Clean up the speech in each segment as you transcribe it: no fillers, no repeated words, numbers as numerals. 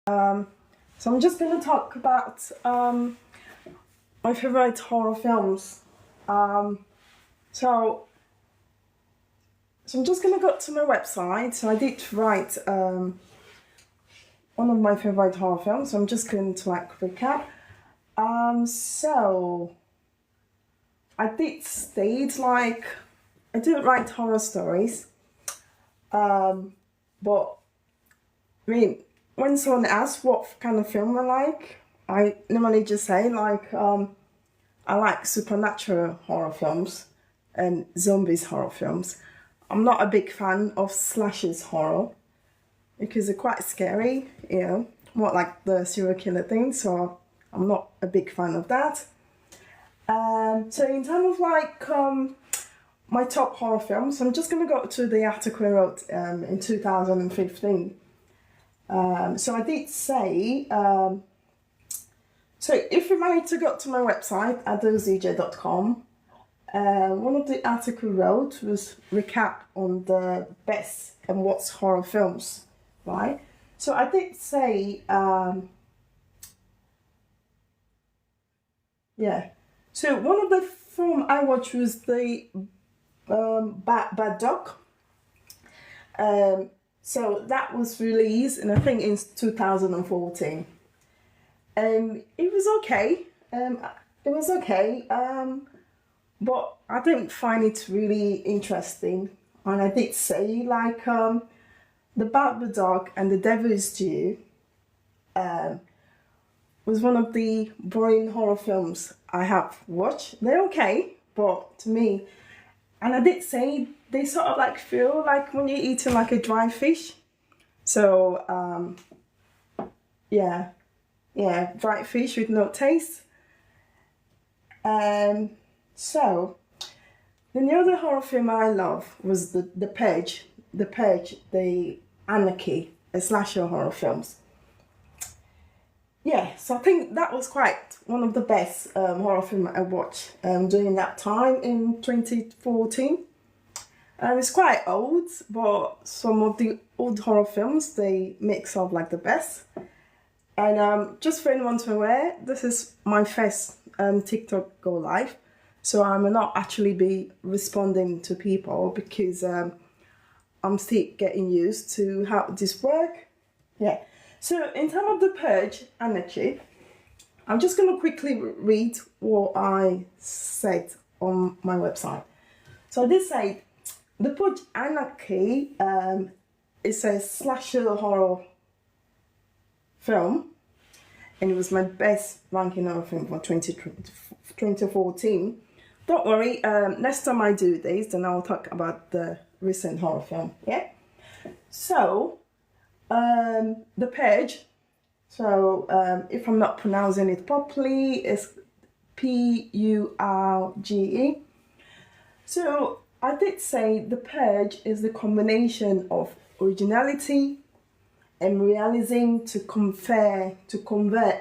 So I'm just going to talk about my favorite horror films. So I'm just going to go to my website. So I did write one of my favorite horror films. So I'm just going to recap. So I did state I do write horror stories. But I mean, when someone asks what kind of film I normally just say I like supernatural horror films and zombies horror films. I'm not a big fan of slashers horror because they're quite scary, more like the serial killer thing, so I'm not a big fan of that. So in terms of my top horror films, I'm just going to go to the article I wrote in 2015. So I did say, so if you manage to go to my website, adozj.com, one of the articles I wrote was recap on the best and what's horror films, right? So I did say, so one of the film I watched was the Babadock. So that was released, and I think in 2014. It was okay. But I didn't find it really interesting. And I did say the Babadock and the Devil is Due was one of the boring horror films I have watched. They're okay, but to me, and I did say they sort of feel like when you're eating a dry fish. So dry fish with no taste. So then the other horror film I love was the Purge, the Anarchy, a slasher horror films. Yeah, so I think that was quite one of the best horror film I watched during that time in 2014. It's quite old, but some of the old horror films, they mix up the best. And just for anyone to aware, this is my first TikTok go live. So I will not actually be responding to people because I'm still getting used to how this works. Yeah. So in terms of the Purge Anarchy, I'm just going to quickly read what I said on my website. So I did say the Purge Anarchy is a slasher horror film, and it was my best ranking horror film for 2014. Don't worry, next time I do this, then I'll talk about the recent horror film, yeah? So, The Purge, so if I'm not pronouncing it properly, it's Purge. So, I did say The Purge is the combination of originality and realism to convert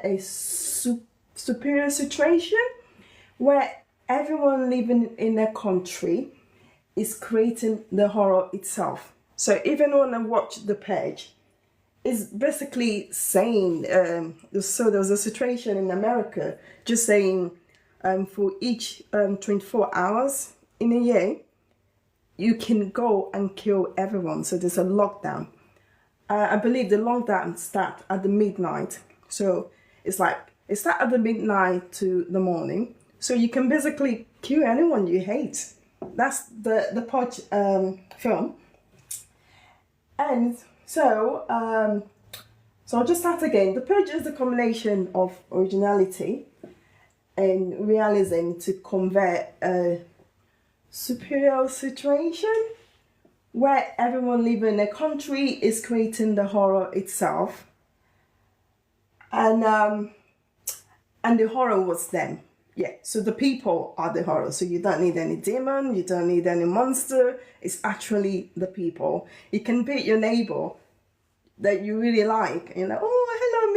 a superior situation where everyone living in a country is creating the horror itself. So if anyone watch The Purge, it's basically saying, so there was a situation in America just saying for each 24 hours in a year, you can go and kill everyone. So there's a lockdown. I believe the lockdown starts at the midnight. So it starts at the midnight to the morning. So you can basically kill anyone you hate. That's the Purge film. And so I'll just start again. The Purge is the combination of originality and realism to convert a superior situation where everyone living in a country is creating the horror itself. And the horror was them. Yeah, so the people are the horror. So you don't need any demon, you don't need any monster. It's actually the people. You can beat your neighbor that you really like. You're like, oh, hello,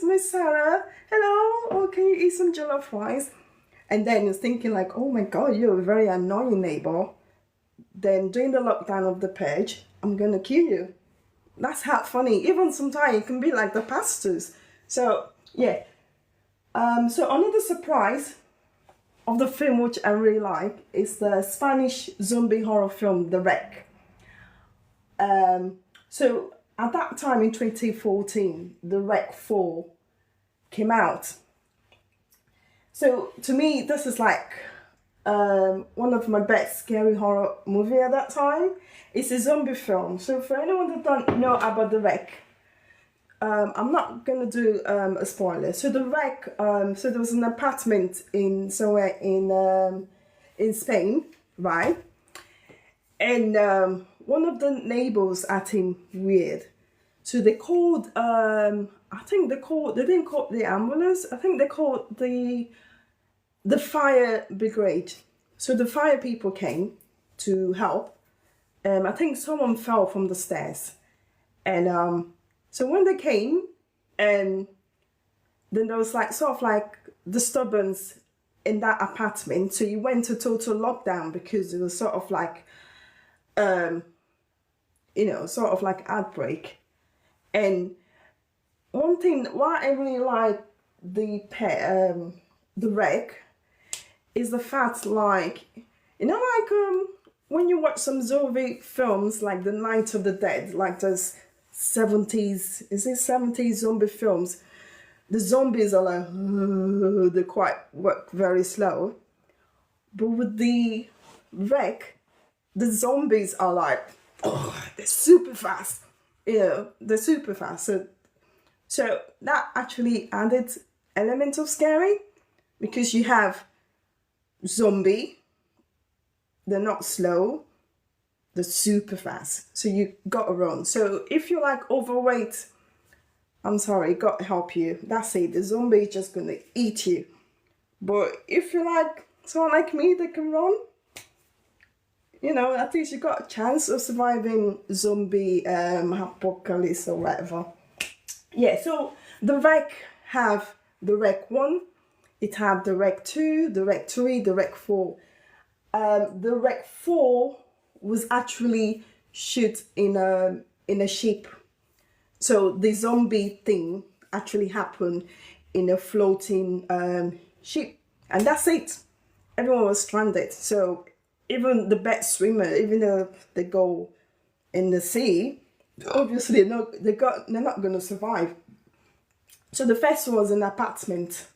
Miss Sarah. Hello, oh, can you eat some jollof rice? And then you're thinking oh my God, you're a very annoying neighbor. Then during the lockdown of the Purge, I'm going to kill you. That's how funny. Even sometimes it can be like the pastors. So yeah. So another surprise of the film which I really like is the Spanish zombie horror film The Wreck. So at that time in 2014, The Wreck 4 came out. So to me, this is like one of my best scary horror movie at that time. It's a zombie film. So for anyone that don't know about The Wreck, I'm not gonna do a spoiler. So The Wreck, so there was an apartment in somewhere in Spain, right? And one of the neighbors acting weird. So they called, they didn't call the ambulance. I think they called the fire brigade. So the fire people came to help. I think someone fell from the stairs. And so when they came, and then there was like sort of like disturbance in that apartment. So you went to total lockdown because it was sort of like, sort of like outbreak. And one thing why I really like the Wreck is the fact, like, when you watch some zombie films like The Night of the Dead, like those 70s zombie films, the zombies are like, they quite work very slow. But with the Wreck, the zombies are like, they're super fast. They're super fast. So that actually added element of scary, because you have zombie, they're not slow, they're super fast. So you gotta run. So if you're like overweight, I'm sorry, gotta help you. That's it. The zombie is just gonna eat you. But if you're like someone like me that can run, at least you got a chance of surviving zombie apocalypse or whatever. Yeah, so the Wreck have the Wreck 1, it have the Wreck 2, the Wreck 3, the Wreck 4. The Wreck 4 was actually shot in a ship. So the zombie thing actually happened in a floating ship. And that's it. Everyone was stranded. So even the best swimmer, even though they go in the sea, obviously they're not going to survive. So the first one was an apartment.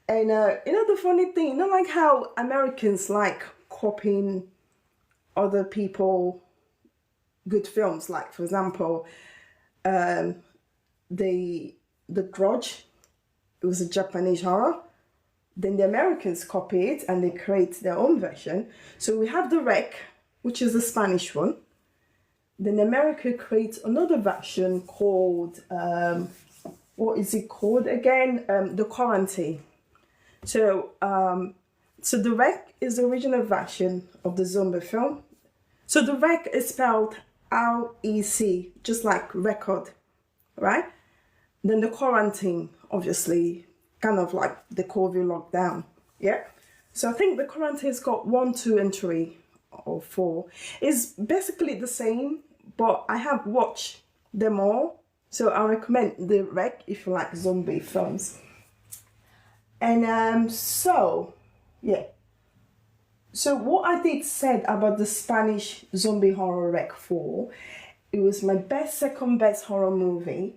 And the funny thing, like how Americans like copying other people good films, like for example, the Grudge, it was a Japanese horror. Then the Americans copy it and they create their own version. So we have The Wreck, which is the Spanish one. Then America creates another version called, what is it called again? The Quarantine. So The Wreck is the original version of the zombie film. So The Wreck is spelled R-E-C, just like record, right? Then the Quarantine, obviously, kind of like the COVID lockdown, yeah? So I think the Quarantine's got 1, 2, and 3, or 4. It's basically the same, but I have watched them all. So I recommend The Wreck if you like zombie films. And so what I did said about the Spanish zombie horror Wreck 4, it was my second best horror movie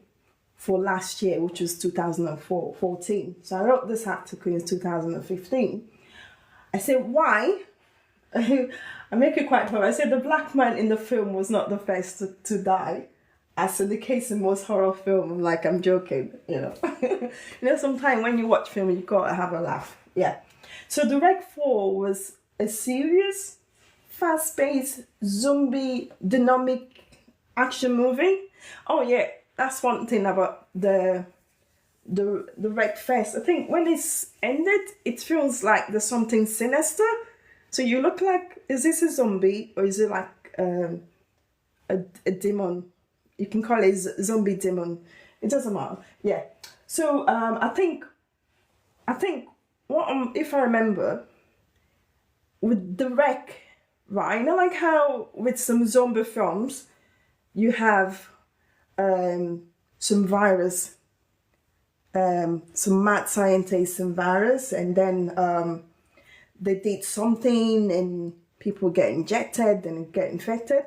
for last year, which was 2014. So I wrote this article in 2015. I said, why? I make it quite clear. I said the black man in the film was not the first to die. As in the case in most horror film, I'm joking, sometimes when you watch film, you gotta have a laugh. Yeah. So The Wreck 4 was a serious, fast-paced, zombie, dynamic action movie. Oh yeah, that's one thing about the Wreck Fest. I think when it's ended, it feels like there's something sinister. So you look like, is this a zombie or is it like a demon? You can call it a zombie demon. It doesn't matter. Yeah. So I think what if I remember with The Wreck, right? Like how with some zombie films you have some virus, some mad scientists and virus, and then they did something and people get injected and get infected.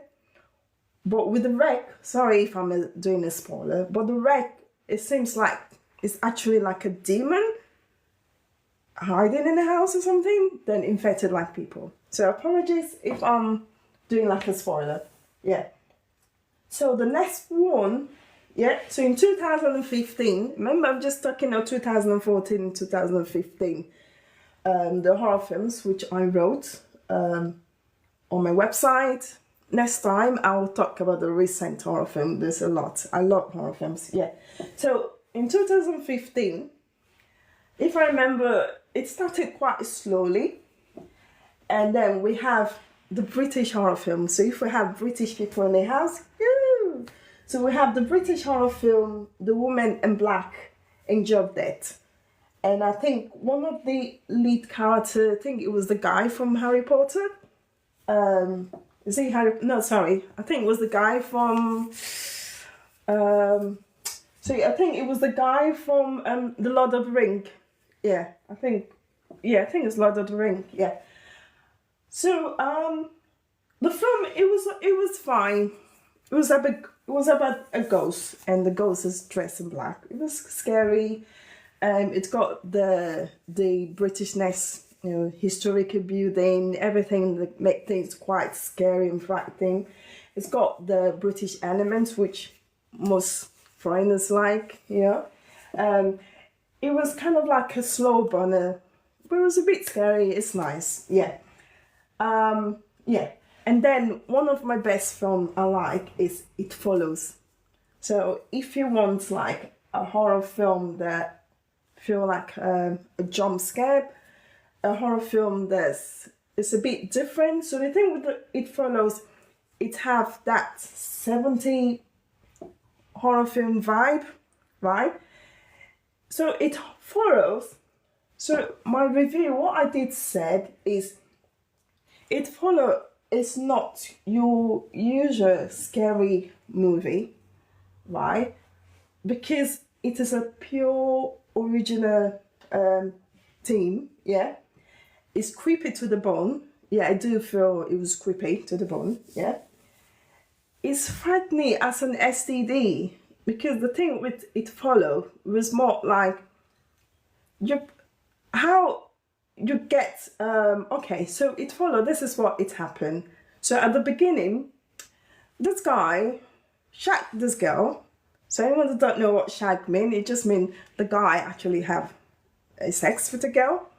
But with the wreck, sorry if I'm doing a spoiler, but the wreck, it seems like it's actually like a demon hiding in the house or something, then infected like people. So apologies if I'm doing like a spoiler. Yeah. So the next one, yeah, so in 2015, remember I'm just talking about 2014 and 2015, the horror films which I wrote on my website. Next time I'll talk about the recent horror film. There's a lot. I love horror films, yeah. So in 2015, if I remember, it started quite slowly. And then we have the British horror film. So if we have British people in the house, woo! So we have the British horror film, The Woman in Black, in Job Death. And I think one of the lead characters, I think it was the guy from Harry Potter. Is he Harry? No, sorry. I think it was the guy from... so I think it was the guy from The Lord of the Ring. Yeah, I think it's Lord of the Ring. Yeah. So the film, it was fine. It was about a ghost, and the ghost is dressed in black. It was scary. It's got the Britishness, you know, historical building, everything that make things quite scary and frightening. It's got the British elements, which most foreigners like, you know. It was kind of like a slow burner, but it was a bit scary. It's nice, yeah. Yeah. And then one of my best films I like is It Follows. So if you want like a horror film that feel like a jump scare, a horror film that's is a bit different. So the thing with It Follows, it have that 70s horror film vibe, right? So It Follows. So my review, what I did said is, It Follows is not your usual scary movie, right? Because it is a pure original theme, yeah. It's creepy to the bone. Yeah, I do feel it was creepy to the bone, yeah. It's frightening as an STD, because the thing with It Follows was more like how you get okay, so It Follows, this is what it happened. So at the beginning, this guy shagged this girl. So anyone that don't know what shag mean, it just means the guy actually have sex with the girl,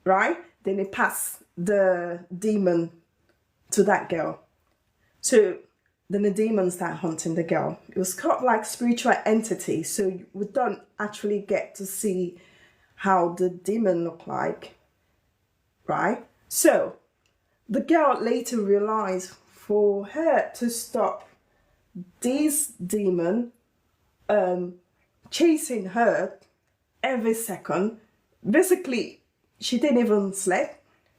right? Then he pass the demon to that girl. So then the demon start hunting the girl. It was kind of like spiritual entity, so we don't actually get to see how the demon looked like, right? So the girl later realized for her to stop this demon chasing her every second, basically she didn't even sleep.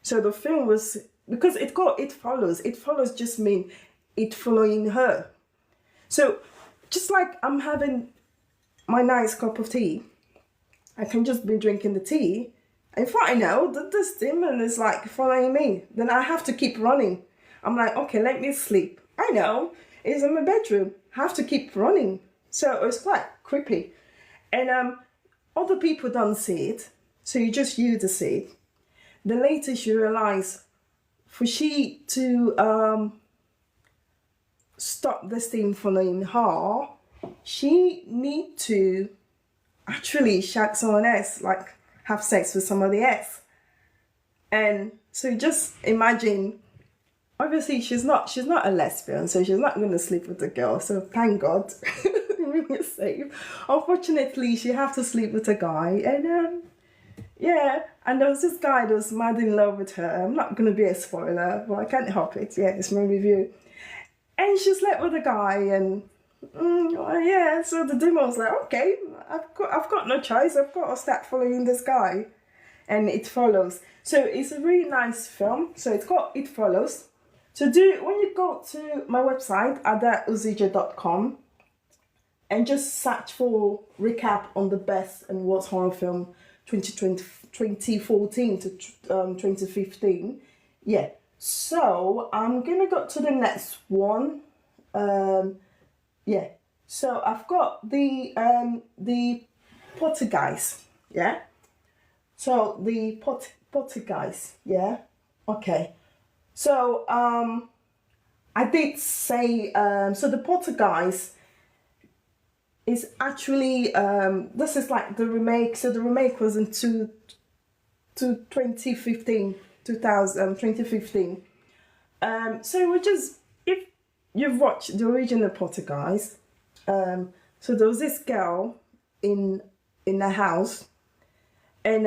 So the film was, because it follows just mean it following her. So just like I'm having my nice cup of tea, I can just be drinking the tea. If I know that this demon is like following me, then I have to keep running. I'm like, okay, let me sleep. I know, it's in my bedroom. I have to keep running. So it's quite creepy. And other people don't see it, so you just use the see it. Then later she realized for she to stop this thing following her, she need to actually shag someone else, like have sex with somebody else. And so just imagine, obviously she's not a lesbian, so she's not going to sleep with the girl, so thank God we were safe. Unfortunately she have to sleep with a guy, and yeah, and there was this guy that was mad in love with her. I'm not going to be a spoiler, but I can't help it, yeah, it's my review. And she slept with a guy, and yeah, so the demon was like, okay, I've got no choice, I've got to start following this guy. And It Follows. So it's a really nice film. So it's called It Follows. So when you go to my website, adauzija.com, and just search for recap on the best and worst horror film 2014 to 2015. Yeah, so I'm gonna go to the next one. Yeah, so I've got the Poltergeist. Yeah, so the Poltergeist. Yeah, okay. So I did say so the Poltergeist is actually this is like the remake. So the remake was in 2015. So which is, if you've watched the original Poltergeist, so there was this girl in a house, and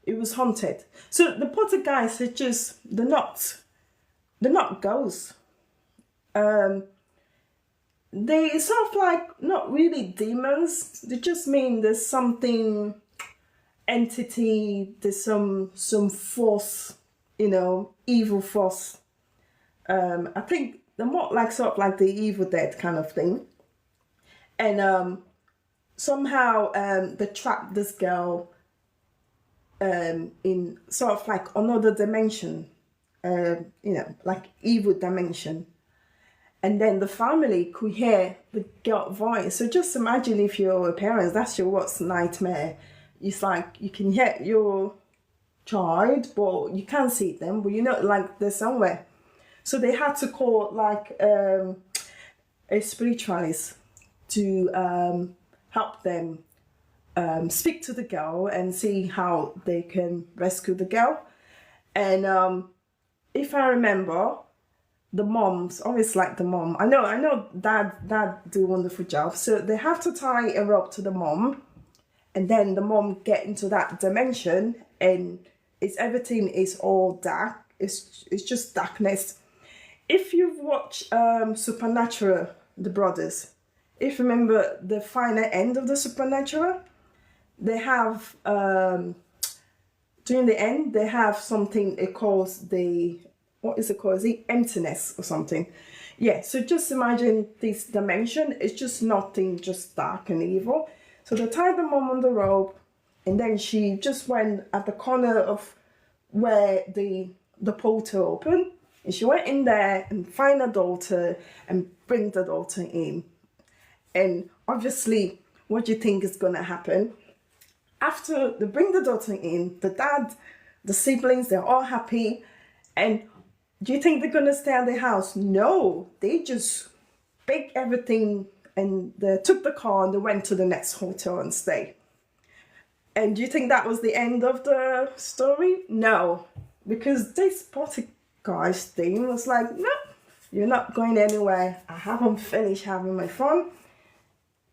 it was haunted. So the Poltergeist are just they're not ghosts. They sort of like not really demons. They just mean there's something entity. There's some force, evil force. I think they're more like sort of like the Evil Dead kind of thing. And somehow they trap this girl in sort of like another dimension, like evil dimension. And then the family could hear the girl voice. So just imagine if you're a parent, that's your worst nightmare. It's like you can hear your child, but you can't see them, but like they're somewhere. So they had to call like a spiritualist to help them speak to the girl and see how they can rescue the girl. And if I remember, the moms always like the mom. I know dad do a wonderful job. So they have to tie a rope to the mom, and then the mom get into that dimension, and everything is all dark. It's just darkness. If you've watched Supernatural, the brothers, if you remember the final end of the Supernatural, they have during the end they have something it calls the, what is it called? Is it emptiness or something? Yeah, so just imagine this dimension. It's just nothing, just dark and evil. So they tied the mom on the rope, and then she just went at the corner of where the portal opened, and she went in there and find her daughter and bring the daughter in. And obviously, what do you think is gonna happen? After they bring the daughter in, the dad, the siblings, they're all happy. And do you think they're gonna stay at the house? No, they just picked everything and they took the car and they went to the next hotel and stayed. And do you think that was the end of the story? No, because this Poltergeist thing was like, no, you're not going anywhere. I haven't finished having my fun.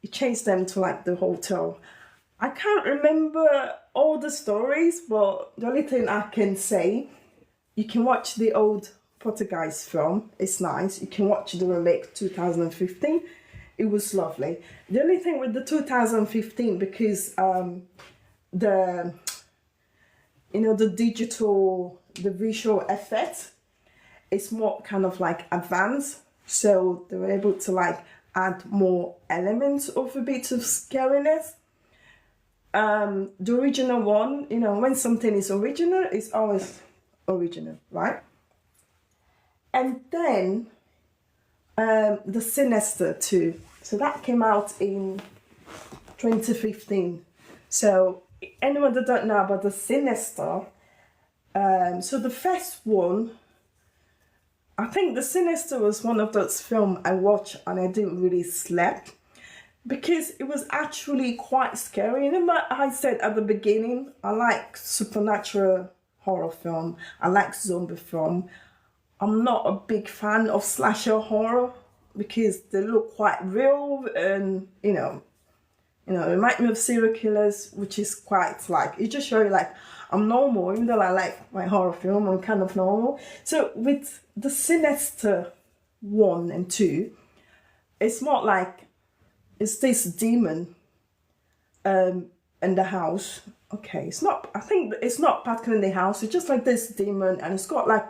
You chased them to like the hotel. I can't remember all the stories, but the only thing I can say, you can watch the old Poltergeist film. It's nice. You can watch the remake 2015. It was lovely. The only thing with the 2015, because the digital, the visual effect is more kind of like advanced. So they were able to like add more elements of a bit of scariness. The original one, when something is original, it's always original, right? And then the Sinister 2. So that came out in 2015. So anyone that don't know about the Sinister, so the first one, I think the Sinister was one of those films I watched and I didn't really sleep, because it was actually quite scary. And I said at the beginning, I like supernatural horror film. I like zombie film. I'm not a big fan of slasher horror because they look quite real, and it reminds me of serial killers, which is quite like, it just shows you like I'm normal, even though I like my horror film, I'm kind of normal. So with the Sinister 1 and 2, it's more like it's this demon in the house. Okay, I think it's not particularly in the house, it's just like this demon, and it's got like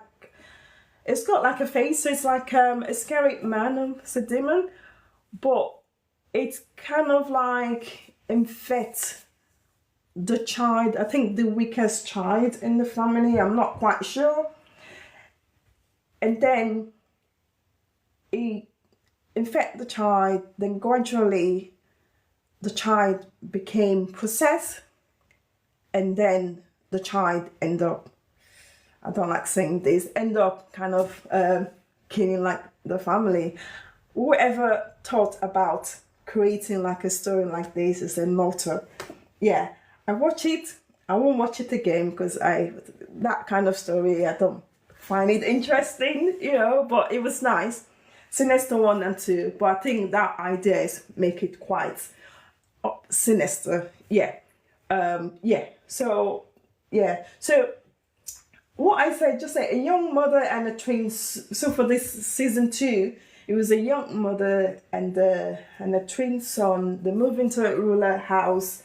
a face. So it's like a scary man, it's a demon, but it's kind of like infects the child, I think the weakest child in the family, I'm not quite sure. And then it infect the child, then gradually the child became possessed, and then the child end up, I don't like saying this, end up kind of killing like the family. Whoever thought about creating like a story like this is a mortal. Yeah, I watch it. I won't watch it again because that kind of story, I don't find it interesting, you know, but it was nice. Sinister 1 and 2, but I think that idea is make it quite sinister. Yeah. So what I said, just say a young mother and a twin. So for this season 2, it was a young mother and a twin son. They move into a rural house.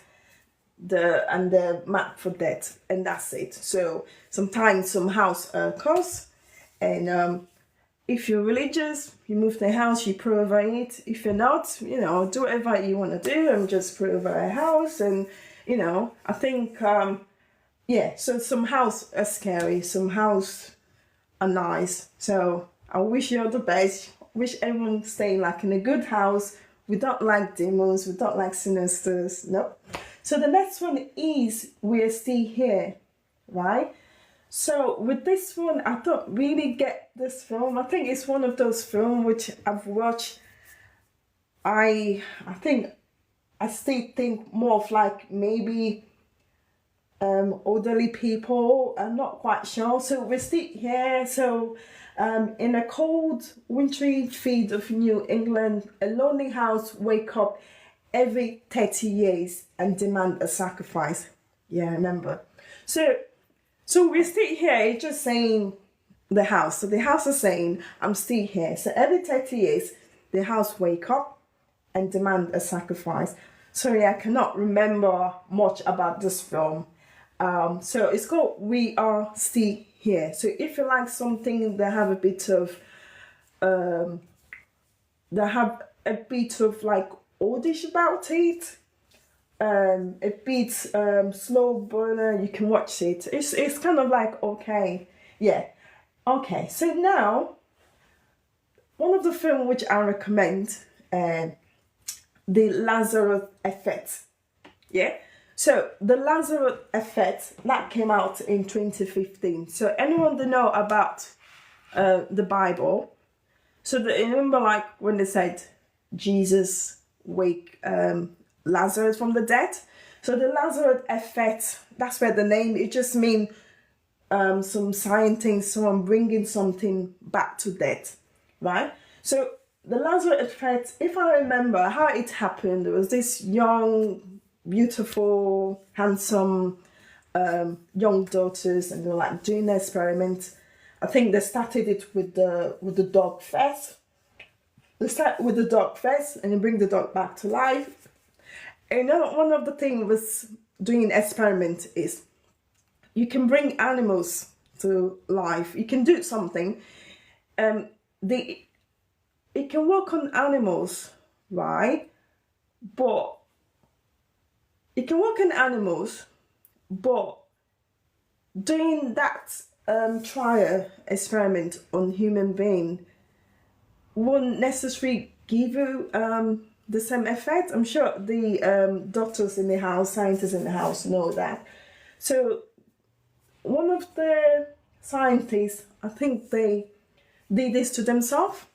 The map for death, and that's it. So sometimes some house costs, and if you're religious, you move the house, you pray over it. If you're not, you know, do whatever you want to do and just pray over a house. And you know, I think so some house are scary, some house are nice. So I wish you all the best. Wish everyone stay like in a good house. We don't like demons, we don't like sinisters. Nope. So the next one is We're Still Here, right? So with this one, I don't really get this film. I think it's one of those films which I've watched. I think I still think more of like maybe elderly people. I'm not quite sure. So we're still here. So in a cold, wintry field of New England, a lonely house wake up every 30 years and demand a sacrifice. Yeah, I remember. So we're still here. It's just saying the house. So the house is saying, I'm still here. So every 30 years, the house wake up and demand a sacrifice. Sorry, I cannot remember much about this film. So it's called We Are Still Here. So if you like something that have a bit of like oldish about it, a bit slow burner, you can watch it. It's kind of like okay. So now one of the film which I recommend, the Lazarus Effect. So the Lazarus Effect, that came out in 2015. So anyone that know about the Bible, so remember like when they said Jesus wake Lazarus from the dead. So the Lazarus Effect, that's where the name, it just means some scientists, someone bringing something back to death, right? So the Lazarus Effect, if I remember how it happened, there was this young, beautiful, handsome young daughters, and they were like doing an experiment. I think they started it with the dog first. They start with the dog first and then bring the dog back to life. And one of the things was doing an experiment is you can bring animals to life. You can do something. It can work on animals, right? But it can work on animals, but doing that trial experiment on human being won't necessarily give you the same effect. I'm sure the doctors in the house, scientists in the house know that. So one of the scientists, I think they did this to themselves.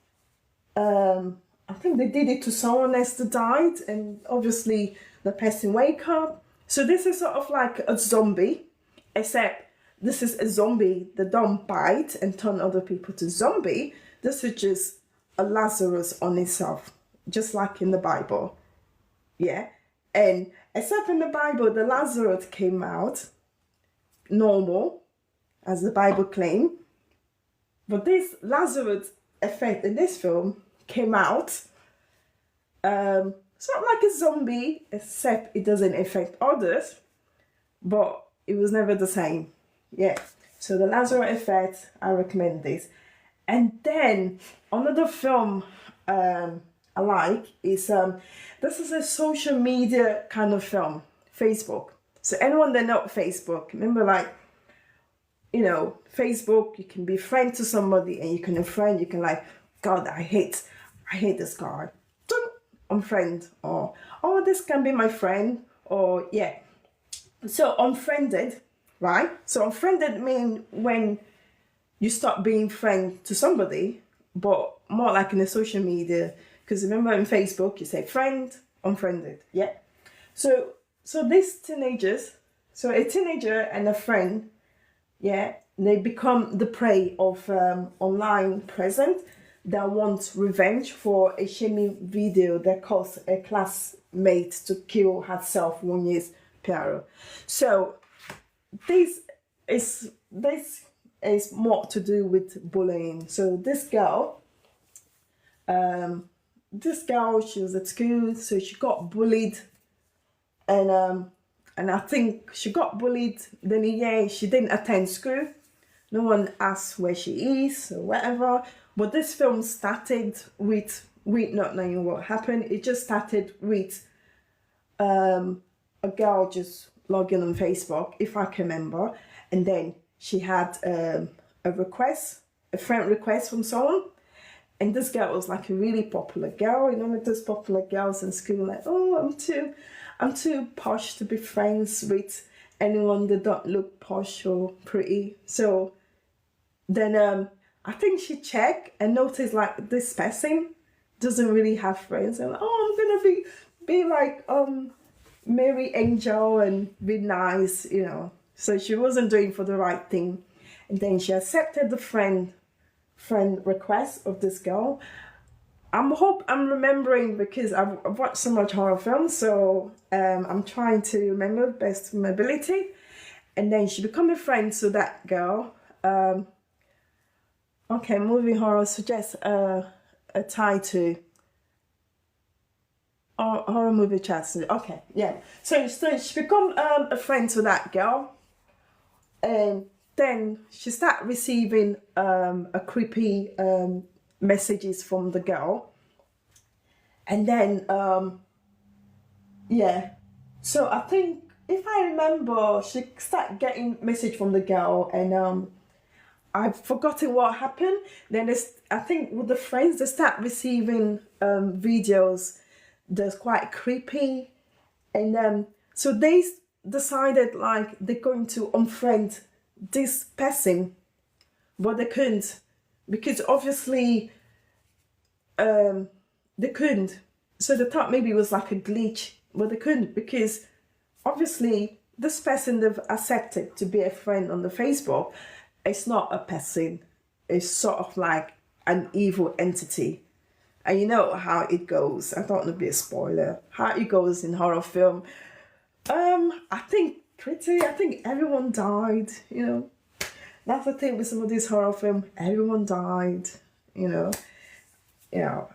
I think they did it to someone else that died, and obviously the person wake up. So this is sort of like a zombie, except this is a zombie that don't bite and turn other people to zombie. This is just a Lazarus on itself, just like in the Bible. Yeah. And except in the Bible, the Lazarus came out normal, as the Bible claims. But this Lazarus Effect in this film came out sort of like a zombie, except it doesn't affect others, but it was never the same. Yeah. So the Lazarus Effect, I recommend this. And then another film I like is this is a social media kind of film, Facebook. So anyone that know Facebook, remember like, you know, Facebook, you can be friend to somebody and you can unfriend, you can like, God, I hate this guy. Unfriend, or oh, this can be my friend, or yeah. So unfriended, right? So unfriended mean when you stop being friend to somebody, but more like in the social media. Because remember in Facebook, you say friend, unfriended, yeah. So these teenagers, so a teenager and a friend, yeah, they become the prey of online presence that want revenge for a shaming video that caused a classmate to kill herself 1 year prior. So this is more to do with bullying. So this girl, she was at school, so she got bullied, and I think she got bullied. Then yeah, she didn't attend school. No one asked where she is or whatever. But this film started with not knowing what happened. It just started with a girl just logging on Facebook, if I can remember, and then she had a friend request from someone. And this girl was like a really popular girl, you know, like those popular girls in school, like, oh, I'm too posh to be friends with anyone that don't look posh or pretty. So then I think she checked and noticed like this person doesn't really have friends. And oh, I'm gonna be like Mary Angel and be nice, you know. So she wasn't doing for the right thing. And then she accepted the friend request of this girl. I'm remembering because I've watched so much horror films, so I'm trying to remember best of my ability. And then she become a friend to that girl. Okay, movie horror suggests a title. Horror movie chats. Okay, yeah. So she become a friend to that girl, and then she start receiving a creepy messages from the girl, and then yeah. So I think if I remember, she start getting message from the girl, and I've forgotten what happened. Then I think with the friends, they start receiving videos that's quite creepy, and so they decided like they're going to unfriend this person, but they couldn't, because obviously they couldn't. So they thought maybe it was like a glitch, but they couldn't, because obviously this person they've accepted to be a friend on the Facebook, it's not a person, it's sort of like an evil entity. And you know how it goes. I don't want to be a spoiler. How it goes in horror film. I think everyone died, you know. That's the thing with some of these horror films. Everyone died, you know. Yeah,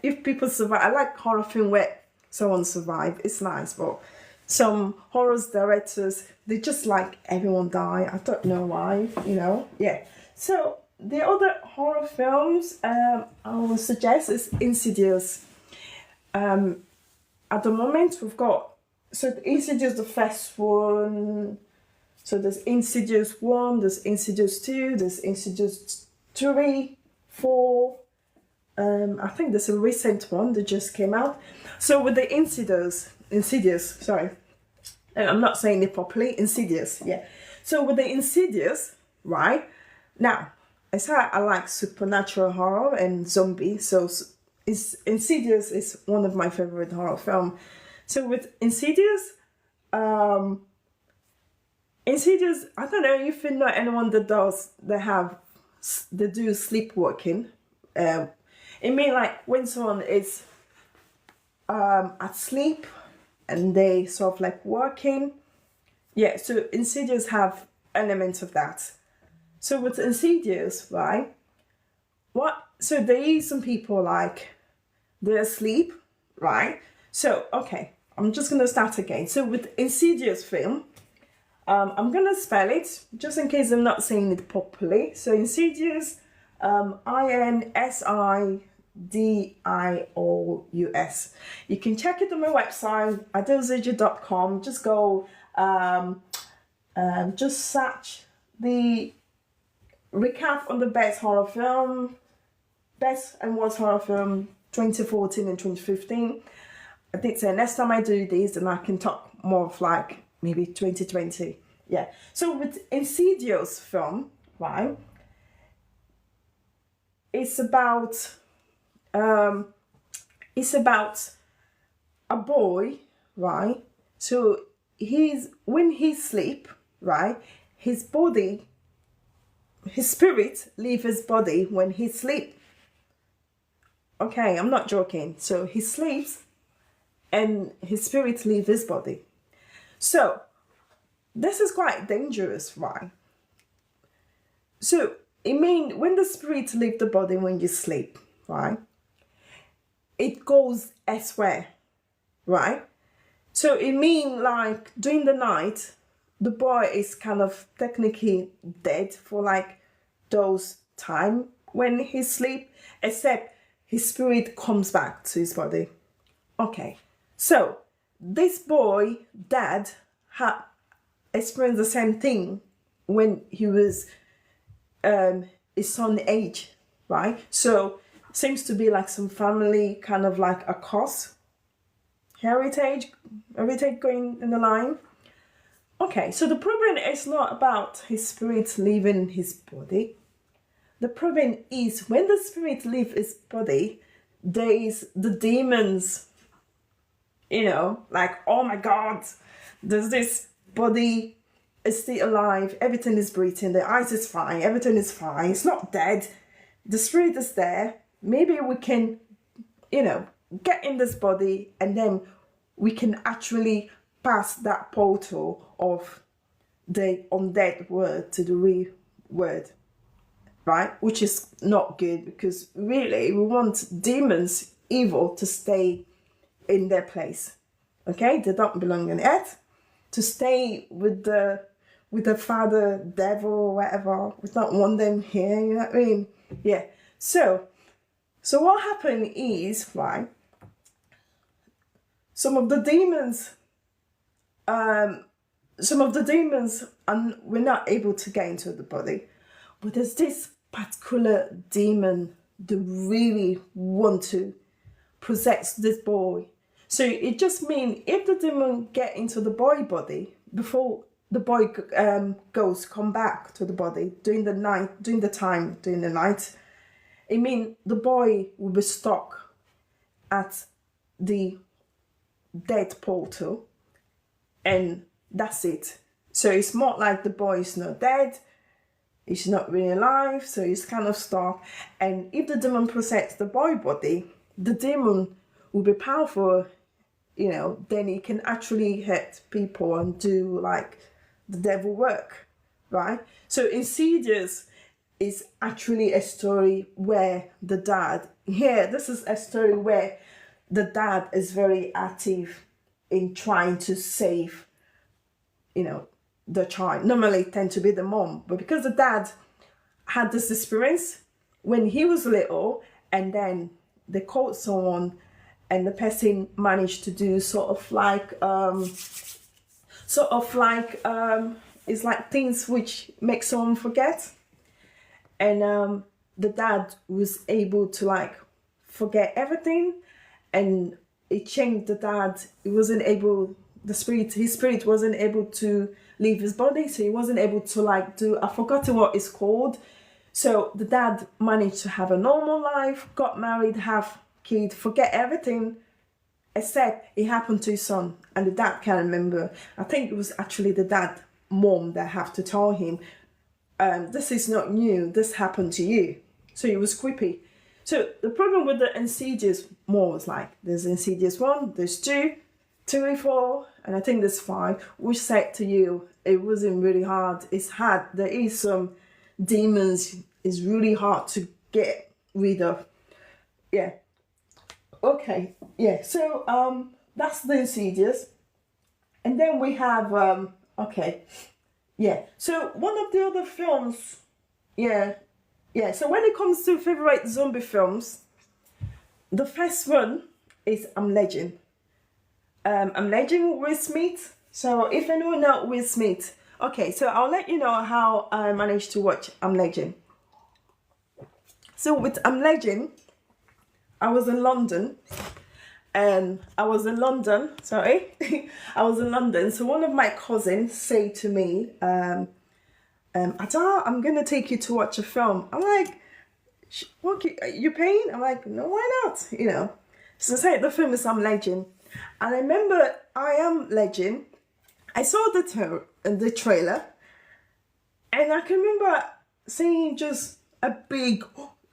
if people survive. I like horror film where someone survived. It's nice, but some horror directors, they just like everyone die. I don't know why, you know. Yeah. So the other horror films I would suggest is Insidious. At the moment we've got, so the Insidious, the first one. So there's Insidious 1, there's Insidious 2, there's Insidious 3, 4. I think there's a recent one that just came out. So with the Insidious, sorry. I'm not saying it properly, Insidious, yeah. So with the Insidious, right? Now, I said I like supernatural horror and zombie, so Insidious is one of my favorite horror films. So with Insidious, I don't know if you know anyone that do sleepwalking. It means like when someone is asleep and they sort of like working. Yeah, so Insidious have elements of that. So with Insidious, right? So there is some people like they're asleep, right? So okay, I'm just gonna start again. So with Insidious film, I'm gonna spell it just in case I'm not saying it properly. So Insidious, INSIDIOUS, Dious. You can check it on my website, adilzija.com. Just go, just search the recap on the best horror film, best and worst horror film 2014 and 2015. I did say next time I do this, then I can talk more of like maybe 2020. Yeah. So with Insidious film, right? It's about a boy, right? So when he sleep, right? His spirit leave his body when he sleep. Okay, I'm not joking. So he sleeps and his spirit leave his body. So this is quite dangerous, right? So it means when the spirit leave the body when you sleep, right? It goes elsewhere, right? So it means like during the night, the boy is kind of technically dead for like those time when he sleep, except his spirit comes back to his body. Okay, so this boy, dad, had experienced the same thing when he was his son age, right? So seems to be like some family kind of like a curse, heritage going in the line. Okay, so the problem is not about his spirit leaving his body. The problem is when the spirit leaves his body, there is the demons, like, oh my God, there's this body is still alive, everything is breathing, the eyes is fine, everything is fine, it's not dead, the spirit is there, maybe we can, get in this body and then we can actually pass that portal of the undead word to the real word, right? Which is not good because really we want demons, evil, to stay in their place. Okay, they don't belong on earth. To stay with the father devil or whatever. We don't want them here. You know what I mean? Yeah. So what happened is, right? Some of the demons, and we're not able to get into the body, but there's this particular demon that really want to possess this boy. So it just means if the demon get into the boy body before the boy come back to the body during the night, it means the boy will be stuck at the dead portal, and that's it. So it's more like the boy is not dead, he's not really alive, so he's kind of stuck. And if the demon possesses the boy body, the demon will be powerful, then he can actually hurt people and do like the devil work, right? So Insidious is actually a story where the dad, this is a story where the dad is very active in trying to save, the child. Normally it tends to be the mom, but because the dad had this experience when he was little, and then they caught someone and the person managed to do it's like things which make someone forget. And the dad was able to like forget everything, and it changed the dad. His spirit wasn't able to leave his body, so he wasn't able to like do, I've forgotten what it's called. So the dad managed to have a normal life, got married, have kid, forget everything, except it happened to his son, and the dad can't remember. I think it was actually the dad mom that have to tell him, this is not new, this happened to you. So it was creepy. So the problem with the Insidious more was like, there's Insidious 1, there's 2, 3, 4, and I think there's 5, which said to you, it wasn't really hard. It's hard. There is some demons, it's really hard to get rid of. Yeah. Okay. Yeah. So that's the Insidious. And then we have okay. Yeah. So one of the other films, yeah. So when it comes to favorite zombie films, The first one is I'm Legend. I'm Legend with Smith. So if anyone knows Will Smith, okay, so I'll let you know how I managed to watch I'm Legend. So with I'm Legend, I was in London. I was in London. So one of my cousins said to me, Ada, I'm gonna take you to watch a film. I'm like, what, you paying? I'm like, no, why not? You know. So say the film is I'm Legend. And I remember I Am Legend. I saw the trailer, and I can remember seeing just a big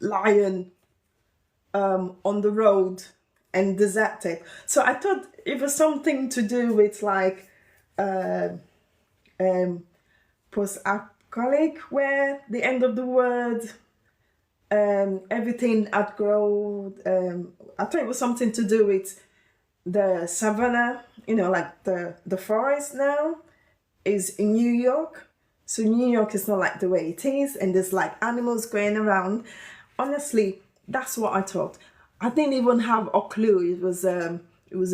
lion on the road and deserted. So I thought it was something to do with like post-apocalyptic, where the end of the world, everything had grown. I thought it was something to do with the savannah, you know, like the forest now is in New York. So New York is not like the way it is, and there's like animals going around. Honestly, that's what I thought. I didn't even have a clue it was a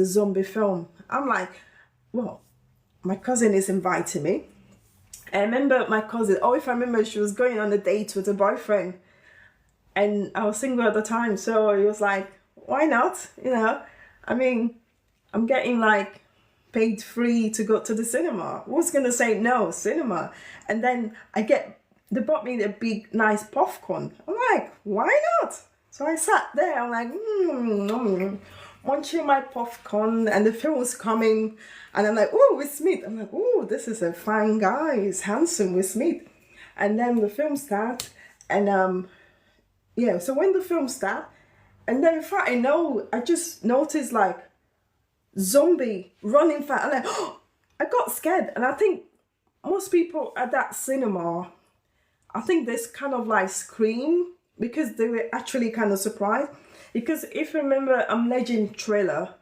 zombie film. I'm like, well, my cousin is inviting me. I remember my cousin, if I remember, she was going on a date with a boyfriend, and I was single at the time, so he was like, why not? You know, I mean, I'm getting like paid free to go to the cinema. Who's gonna say no? Cinema. And then they bought me a big nice popcorn. I'm like, why not? So I sat there, I'm like, munching my popcorn, and the film was coming, and I'm like, oh, Will Smith. I'm like, oh, this is a fine guy, he's handsome, Will Smith. And then the film starts, and so when the film starts, and then before I know, I just noticed like zombie running fast. I'm like, I got scared. And I think most people at that cinema, I think this kind of like scream, because they were actually kind of surprised. Because if you remember Legend trailer,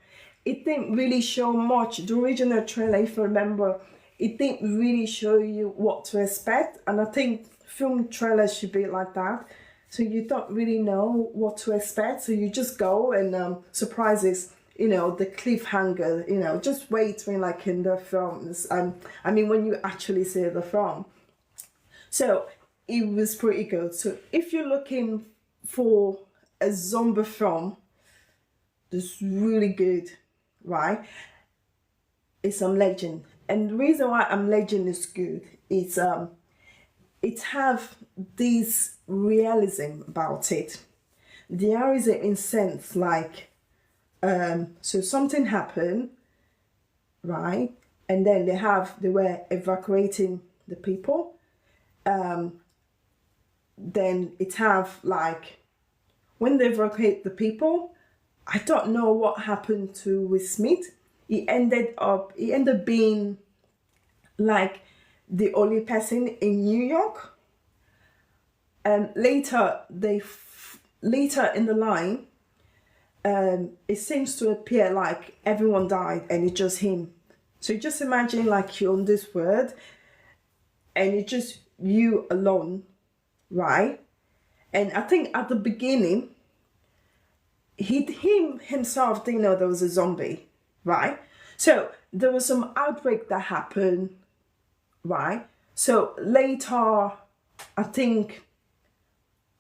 it didn't really show much. The original trailer, if you remember, it didn't really show you what to expect. And I think film trailers should be like that. So you don't really know what to expect. So you just go and surprises, you know, the cliffhanger, you know, just waiting like in the films. I mean, when you actually see the film. So it was pretty good. So if you're looking for a zombie film that's really good, right, it's Legend. And the reason why Legend is good is it have this realism about it. There is a sense like, so something happened, right, and then they were evacuating the people. Then it have like, when they evacuate the people, I don't know what happened to Will Smith. He ended up being like the only person in New York. And later in the line, it seems to appear like everyone died and it's just him. So just imagine like you're on this world and it's just you alone, right? And I think at the beginning, himself didn't know there was a zombie, right? So there was some outbreak that happened, right? So later, I think,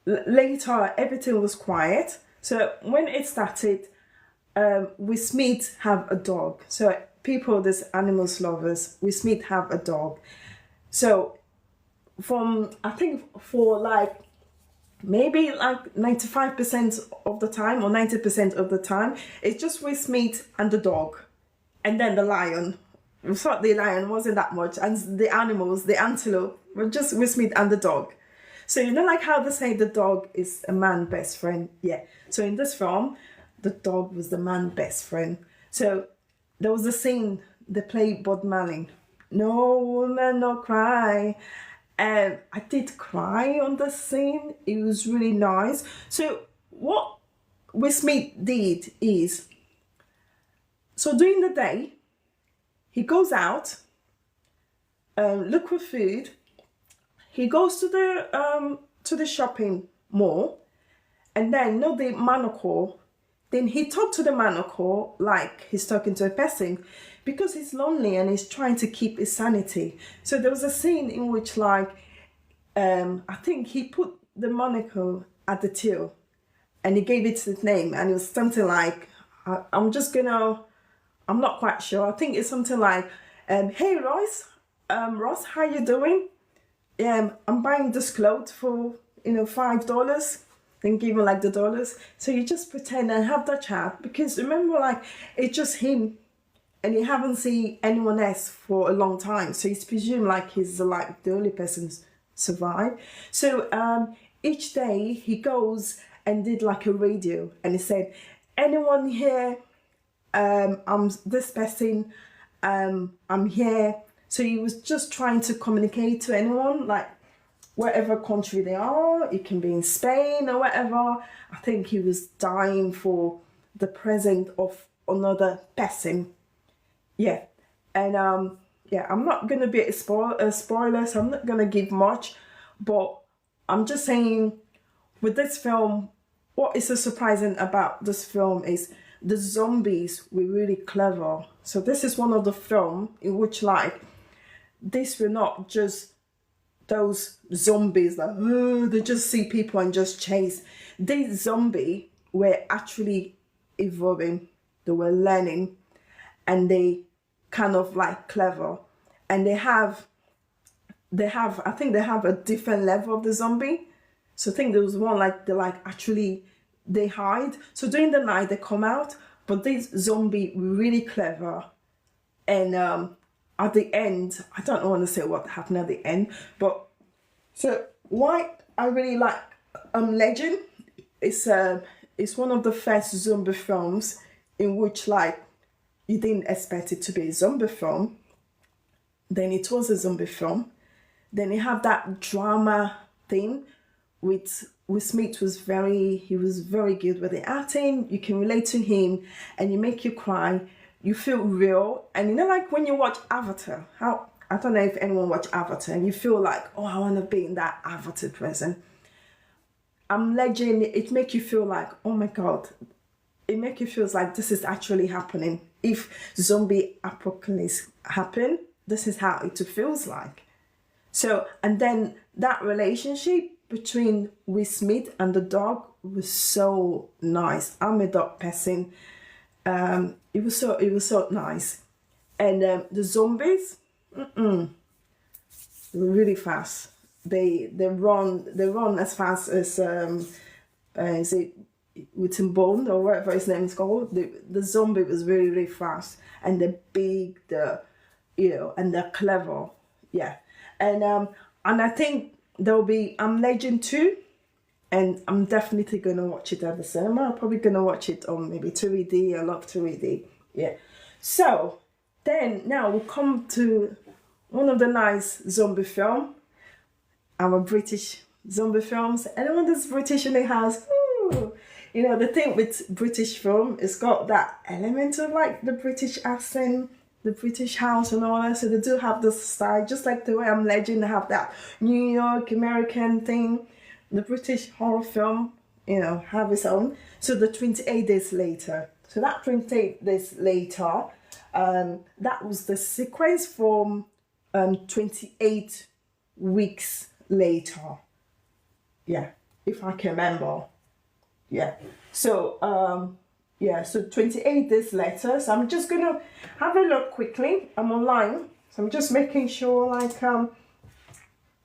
everything was quiet. So when it started, Will Smith have a dog. So people, this animals lovers, Will Smith have a dog. So I think for like, maybe like 95% of the time or 90% of the time, it's just Will Smith and the dog. And then the lion. We thought the lion wasn't that much. And the animals, the antelope, were just Will Smith and the dog. So you know like how they say the dog is a man's best friend? Yeah. So in this film, the dog was the man's best friend. So there was a scene, they played Bob Marley. No woman, no cry. And I did cry on the scene. It was really nice. So what Will Smith did is, so during the day, he goes out, look for food. He goes to the shopping mall, and then the monocle then he talked to the monocle like he's talking to a person, because he's lonely and he's trying to keep his sanity. So there was a scene in which like I think he put the monocle at the till and he gave it his name, and it was something like I'm not quite sure. I think it's something like hey Ross, Ross, how you doing? I'm buying this clothes for $5. Then give him like the dollars. So you just pretend and have that chat, because remember, like, it's just him and you haven't seen anyone else for a long time. So it's presumed like he's like the only person survive. So each day he goes and did like a radio, and he said, anyone here, I'm this person, I'm here. So he was just trying to communicate to anyone, like wherever country they are. It can be in Spain or whatever. I think he was dying for the presence of another person. Yeah. And I'm not gonna be a spoiler, so I'm not gonna give much, but I'm just saying, with this film, what is so surprising about this film is the zombies were really clever. So this is one of the film in which like these were not just those zombies that they just see people and just chase. These zombies were actually evolving, they were learning, and they kind of like clever, and they have I think they have a different level of the zombie. So I think there was one like they hide. So during the night they come out, but these zombies were really clever. And at the end, I don't want to say what happened at the end, but so why I really like Legend is one of the first zombie films in which like you didn't expect it to be a zombie film. Then it was a zombie film. Then you have that drama thing with Smith was very good with the acting. You can relate to him and you make you cry. You feel real. And like when you watch Avatar, I don't know if anyone watched Avatar and you feel like, oh, I want to be in that Avatar present. Legend, it makes you feel like, oh my God, it makes you feel like this is actually happening. If zombie apocalypse happen, this is how it feels like. So, and then that relationship between Will Smith and the dog was so nice. I'm a dog person. It was so nice. And the zombies, they were really fast. They run as fast as is it Witten Bone or whatever his name is called. The zombie was really, really fast, and they're big, and they're clever. Yeah. And I think there'll be Legend 2, and I'm definitely gonna watch it at the cinema. I'm probably gonna watch it on maybe 2ED. I love 2ED. Yeah. So then now we'll come to one of the nice zombie film. Our British zombie films. Anyone that's British in the house, ooh. The thing with British film, it's got that element of like the British accent, the British house and all that. So they do have this style, just like the way Legend, they have that New York American thing. The British horror film, have its own. So the 28 Days Later. So that 28 Days Later, that was the sequence from 28 weeks later. Yeah, if I can remember. Yeah. So so 28 days later. So I'm just gonna have a look quickly. I'm online. So I'm just making sure like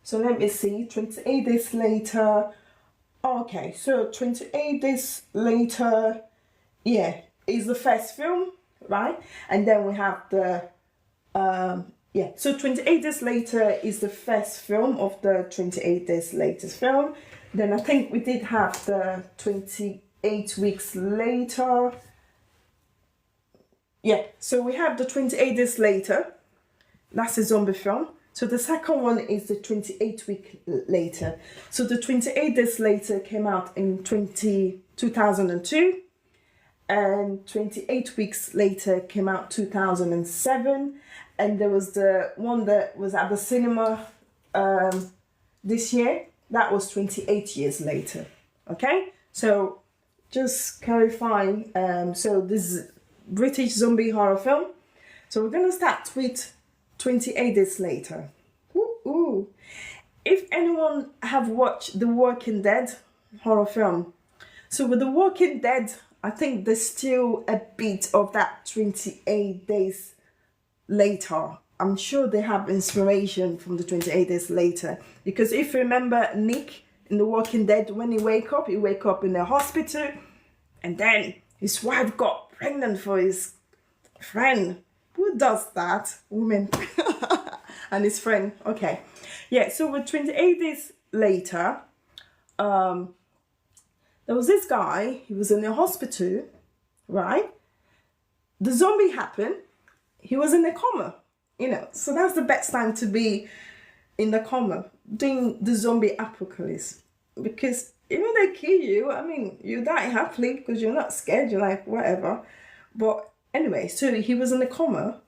so let me see. 28 days later. Okay, so 28 days later, is the first film, right? And then we have the so 28 days later is the first film of the 28 days later film. Then I think we did have the 28 weeks later. Yeah, so we have the 28 days later. That's a zombie film. So the second one is the 28 week later. So the 28 days later came out in 2002. And 28 weeks later came out 2007. And there was the one that was at the cinema this year. That was 28 years later. Okay? So just clarifying. So this is British zombie horror film. So we're gonna start with 28 Days Later. Ooh. If anyone have watched The Walking Dead horror film, so with The Walking Dead, I think there's still a bit of that 28 Days Later. I'm sure they have inspiration from the 28 Days Later. Because if you remember Nick in The Walking Dead, when he wake up in the hospital, and then his wife got pregnant for his friend. Who does that? Woman. And his friend. Okay. Yeah, so with 28 Days Later, there was this guy, he was in the hospital, right? The zombie happened, he was in a coma, so that's the best time to be in the coma, doing the zombie apocalypse. Because even they kill you, I mean, you die happily because you're not scared, you're like, whatever. But anyway, so he was in a coma,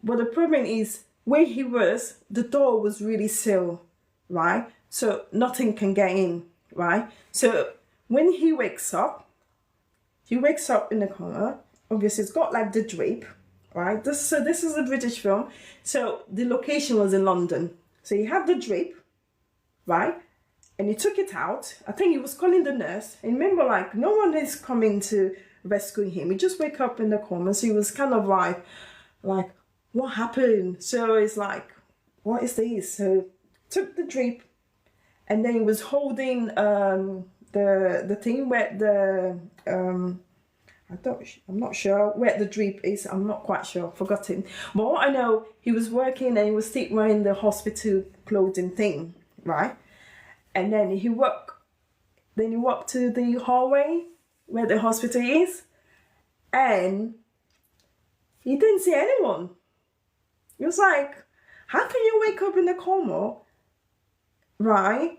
but the problem is, where he was, the door was really sealed, right? So nothing can get in, right? So when he wakes up in the coma. Obviously, it's got like the drip, right? This is a British film. So the location was in London. So you have the drip, right? And he took it out. I think he was calling the nurse. And remember, like, no one is coming to rescue him. He just wake up in the coma. So he was kind of like, what happened? So it's like, what is this? So took the drip, and then he was holding the thing where the I'm not sure where the drip is. I'm not quite sure. Forgotten. But what I know, he was working and he was still wearing the hospital clothing thing, right? And then he walked to the hallway where the hospital is, and he didn't see anyone. He was like, how can you wake up in a coma? Right?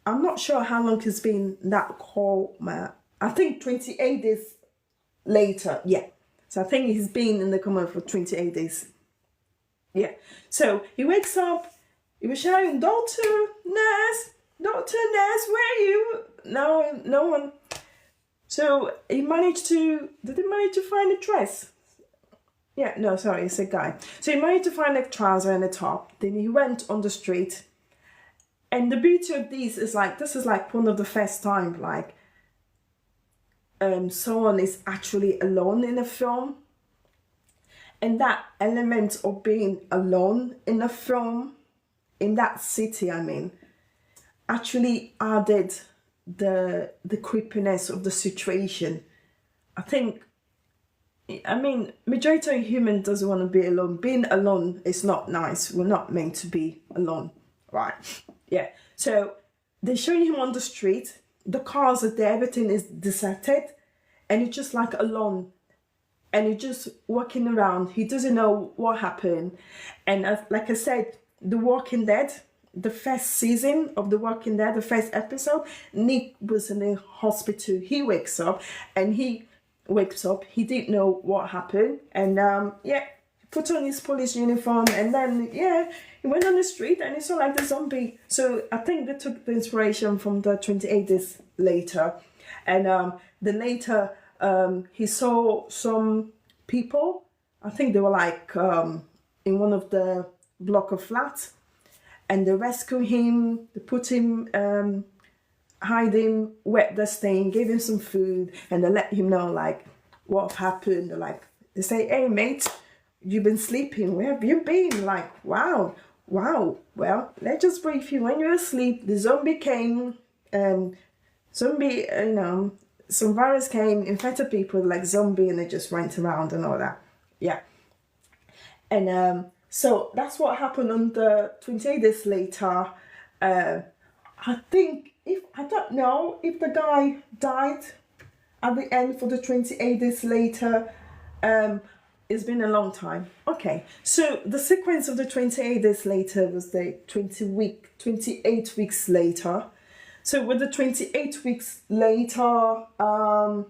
I'm not sure how long it's been that coma. I think 28 days later. Yeah. So I think he's been in the coma for 28 days. Yeah. So he wakes up. He was shouting, Doctor, nurse, where are you? No one. So did he manage to find a dress? Yeah, no, sorry, it's a guy. So he managed to find a trouser and a top. Then he went on the street. And the beauty of this is like one of the first time, like, someone is actually alone in a film. And that element of being alone in a film, in that city, I mean, actually added the creepiness of the situation. Majority of humans doesn't want to be alone. Being alone is not nice. We're not meant to be alone, right? Yeah. So they're showing him on the street. The cars are there. Everything is deserted, and he's just like alone. And he's just walking around. He doesn't know what happened. And like I said, The Walking Dead, the first season of The Walking Dead, the first episode, Nick was in the hospital. He wakes up, he didn't know what happened, and he put on his police uniform, and then he went on the street and he saw like the zombie. So I think they took the inspiration from the 28 Days Later, and then later he saw some people. I think they were like in one of the block of flats, and they rescued him. They put him. Hide him, wet the stain, gave him some food, and they let him know like what happened. They say, hey mate, you've been sleeping, where have you been? Like, wow, well, let's just brief you. When you're asleep, the zombie came, some virus came, infected people like zombie, and they just went around and all that. Yeah. And so that's what happened on the 28 Days Later. I don't know if the guy died at the end for the 28 Days Later. It's been a long time. Okay, so the sequence of the 28 Days Later was the 28 weeks later. So with the 28 weeks later, so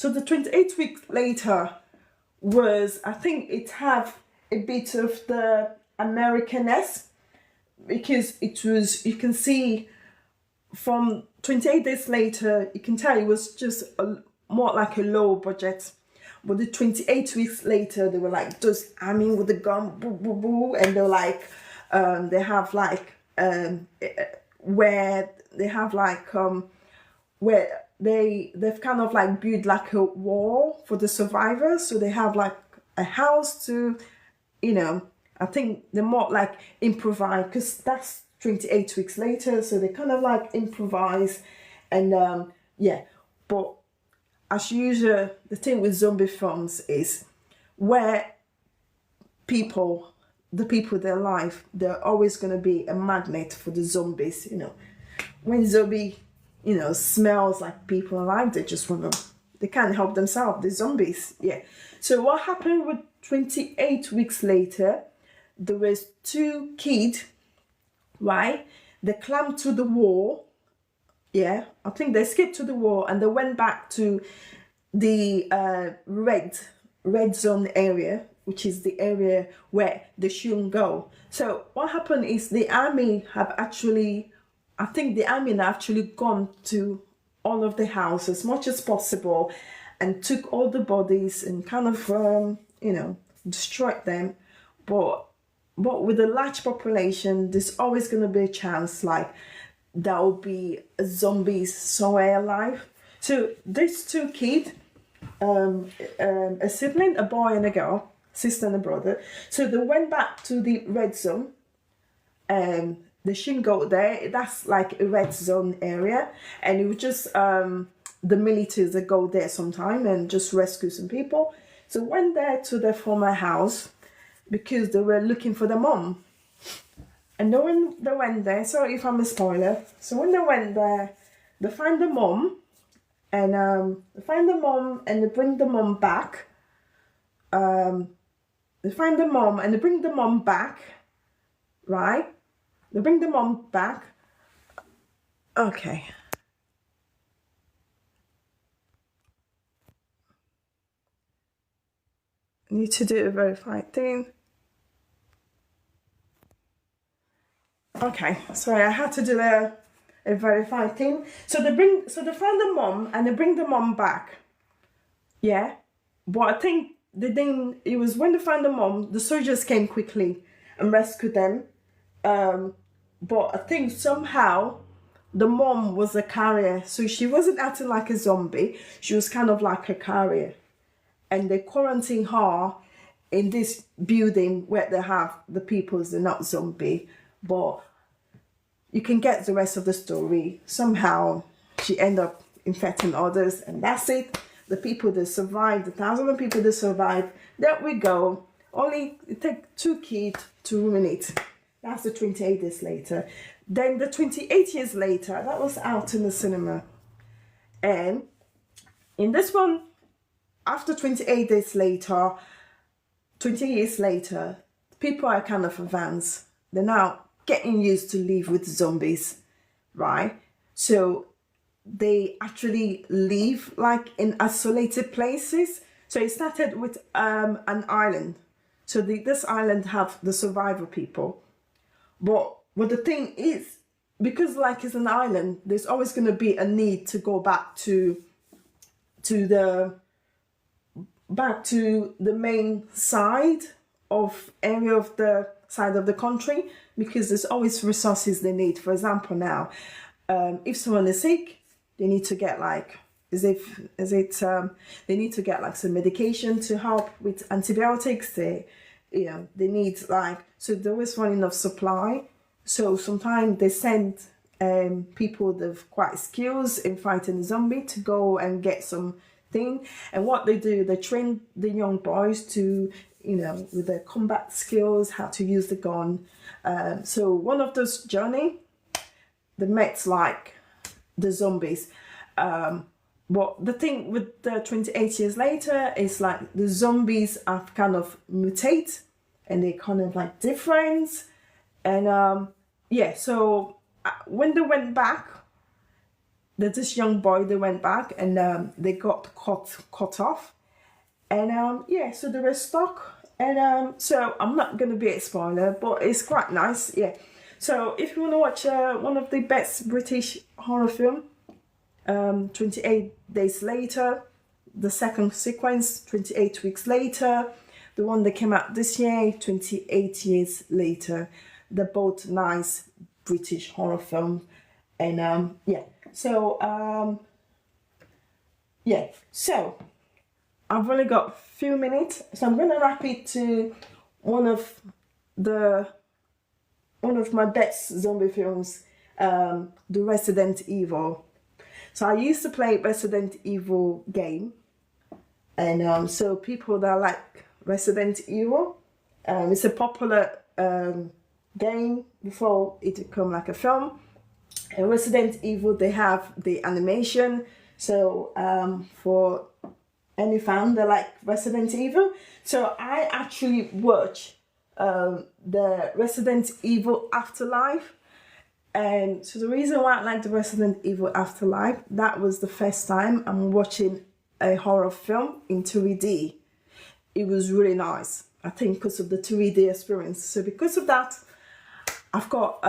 the 28 weeks later was, I think it have a bit of the American-esque, because it was, you can see from 28 days later, you can tell it was just more like a low budget. But the 28 weeks later, they were like just arming with the gun, boo, boo, boo, and they're like, they have like, where they have like, where they've kind of like built like a wall for the survivors. So they have like a house to, I think they're more like improvise, because that's 28 weeks later. So they kind of like improvise, and yeah. But as usual, the thing with zombie films is where the people in their life, they're always going to be a magnet for the zombies. When zombie, smells like people alive, they can't help themselves, the zombies. Yeah. So what happened with 28 weeks later, there was 2 kids, right? They climbed to the wall. Yeah, I think they skipped to the wall and they went back to the red zone area, which is the area where they shouldn't go. So what happened is the army have actually gone to all of the houses as much as possible and took all the bodies and kind of, destroyed them. But with a large population, there's always going to be a chance like there will be zombies somewhere alive. So these 2 kids, a sibling, a boy and a girl, sister and a brother. So they went back to the red zone. They shouldn't go there. That's like a red zone area, and it was just the militaries that go there sometime and just rescue some people. So went there to their former house because they were looking for the mom. And when they went there, sorry if I'm a spoiler. So when they went there, they find the mom, and they bring the mom back. They find the mom and they bring the mom back, right? They bring the mom back. Okay. I need to do a verified thing. Okay, sorry, I had to do a verified thing. So they find the mom and they bring the mom back. Yeah, but I think it was when they found the mom, the soldiers came quickly and rescued them. But I think somehow the mom was a carrier, so she wasn't acting like a zombie. She was kind of like a carrier, and they quarantined her in this building where they have the peoples. They're not zombie, but you can get the rest of the story. Somehow she ended up infecting others, and that's it. The people that survived, the thousands of people that survived, there we go. Only it takes 2 kids to ruin it. That's the 28 days later. Then the 28 years later, that was out in the cinema. And in this one, after 28 days later, 20 years later, people are kind of advanced. They're now getting used to live with zombies, right? So they actually live like in isolated places. So it started with an island. So this island have the survivor people. But the thing is, because like it's an island, there's always going to be a need to go back to the main side of the country, because there's always resources they need. For example, now, if someone is sick, they need to get like, they need to get like some medication to help with antibiotics. They need like, so there was not enough supply. So sometimes they send people with quite skills in fighting the zombie to go and get some thing. And what they do, they train the young boys to, with their combat skills, how to use the gun. So one of those journey, they met like the zombies. But the thing with the 28 years later is like the zombies have kind of mutate and they kind of like different. And so when they went back, there's this young boy, they went back and they got cut off. And so they were stuck. And so I'm not going to be a spoiler, but it's quite nice. Yeah. So if you want to watch one of the best British horror film, 28 Days Later, the second sequence, 28 Weeks Later, the one that came out this year, 28 Years Later. They're both nice British horror films. And so I've only got a few minutes, so I'm gonna wrap it to one of my best zombie films, the Resident Evil. So I used to play Resident Evil game, and so people that like Resident Evil, it's a popular game before it became like a film. And Resident Evil, they have the animation, so for any fan that like Resident Evil, so I actually watch the Resident Evil Afterlife. And so the reason why I like the Resident Evil Afterlife, that was the first time I'm watching a horror film in 3D. It was really nice, I think, because of the 3D experience. So because of that, I've got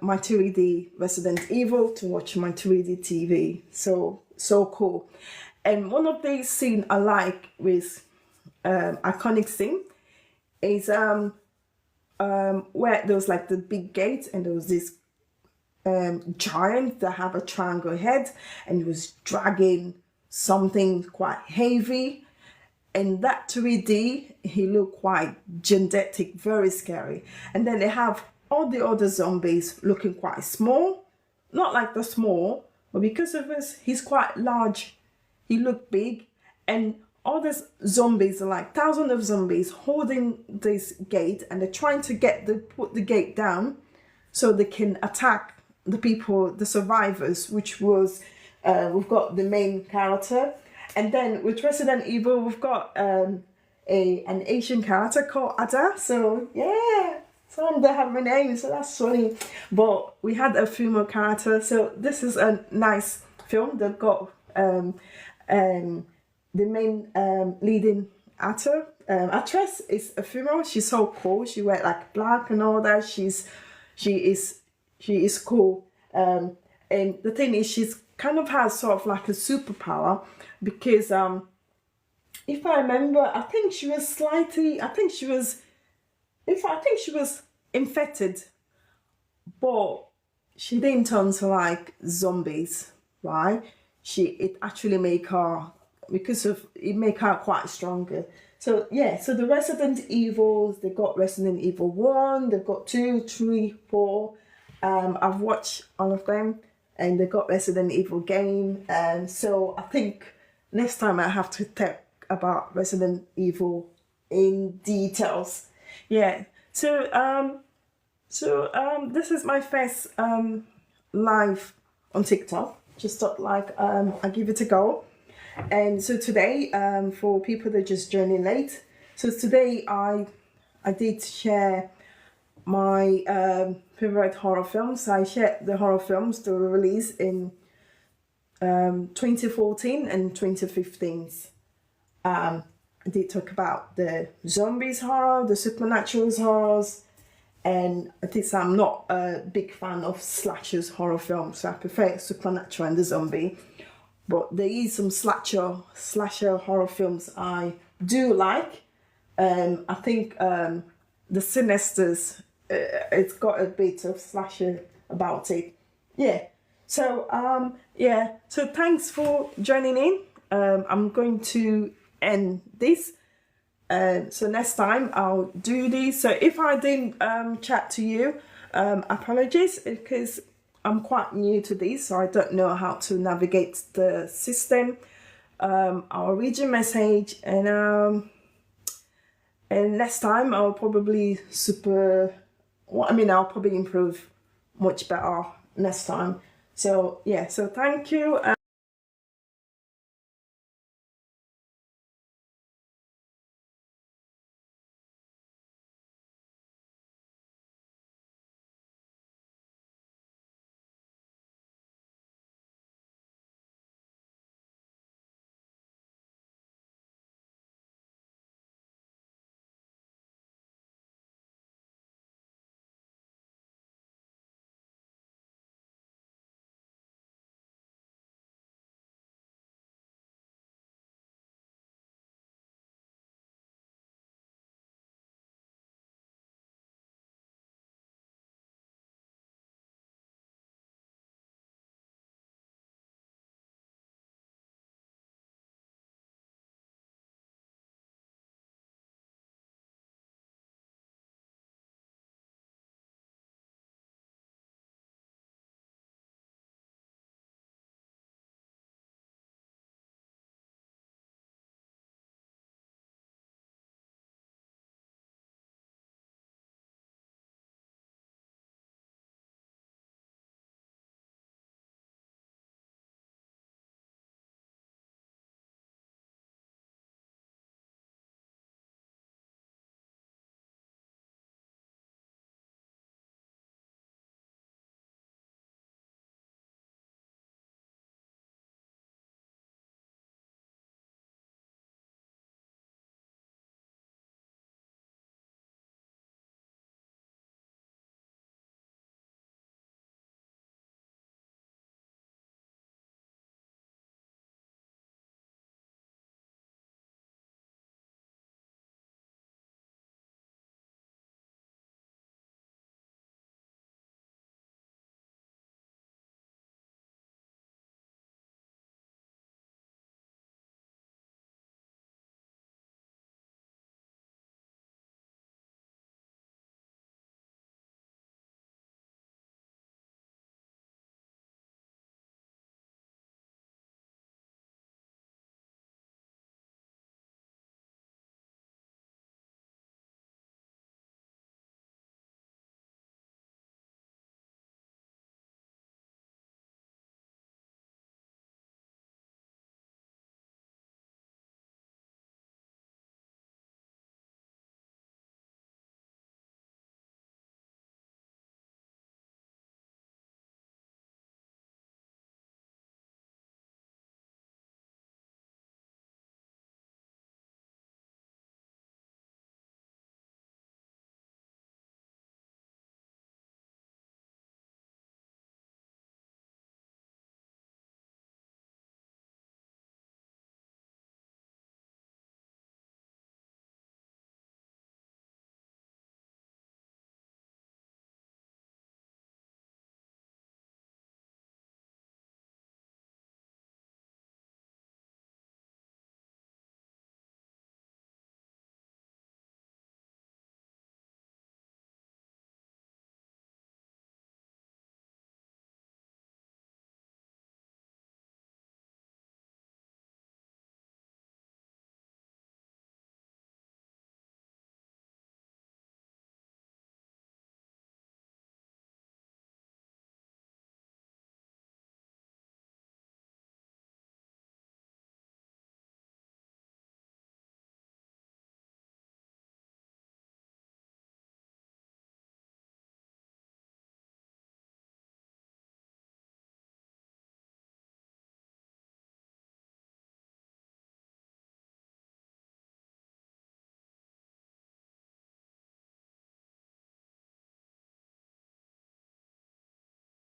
my 3D Resident Evil to watch my 3D TV. So cool. And one of the scenes I like with iconic scene is where there was like the big gate and there was this giant that have a triangle head, and he was dragging something quite heavy. And that 3D, he looked quite genetic, very scary. And then they have all the other zombies looking quite small, not like the small, but because of this, he's quite large. He looked big, and all these zombies are like thousands of zombies holding this gate, and they're trying to put the gate down so they can attack the people, the survivors, which was we've got the main character, and then with Resident Evil we've got an Asian character called Ada. So yeah, some they have a name, so that's funny. But we had a female character, so this is a nice film. They've got the main leading actress is a female. She's so cool. She wears like black and all that. She is cool. And the thing is, she's kind of has sort of like a superpower, because if I remember, I think she was infected, but she didn't turn to like zombies, right? It actually make her, because of it make her quite stronger. So yeah, so the Resident Evils, they got Resident Evil 1, they've got 2, 3, 4. I've watched all of them, and they got Resident Evil game. And so I think next time I have to talk about Resident Evil in details. Yeah. So this is my first live on TikTok. Just thought like I give it a go. And so today, for people that just joining late, so today I did share my favorite horror films. I shared the horror films that were released in 2014 and 2015. I did talk about the zombies horror, the supernatural horrors, and I did say I'm not a big fan of slashers horror films, so I prefer supernatural and the zombie. But there is some slasher horror films I do like. I think the Sinisters, it's got a bit of slasher about it. Yeah. So so thanks for joining in. I'm going to end this. So next time I'll do this. So if I didn't chat to you, apologies, because I'm quite new to this, so I don't know how to navigate the system. I'll read your message, and next time I'll probably I'll probably improve much better next time. So yeah, so thank you.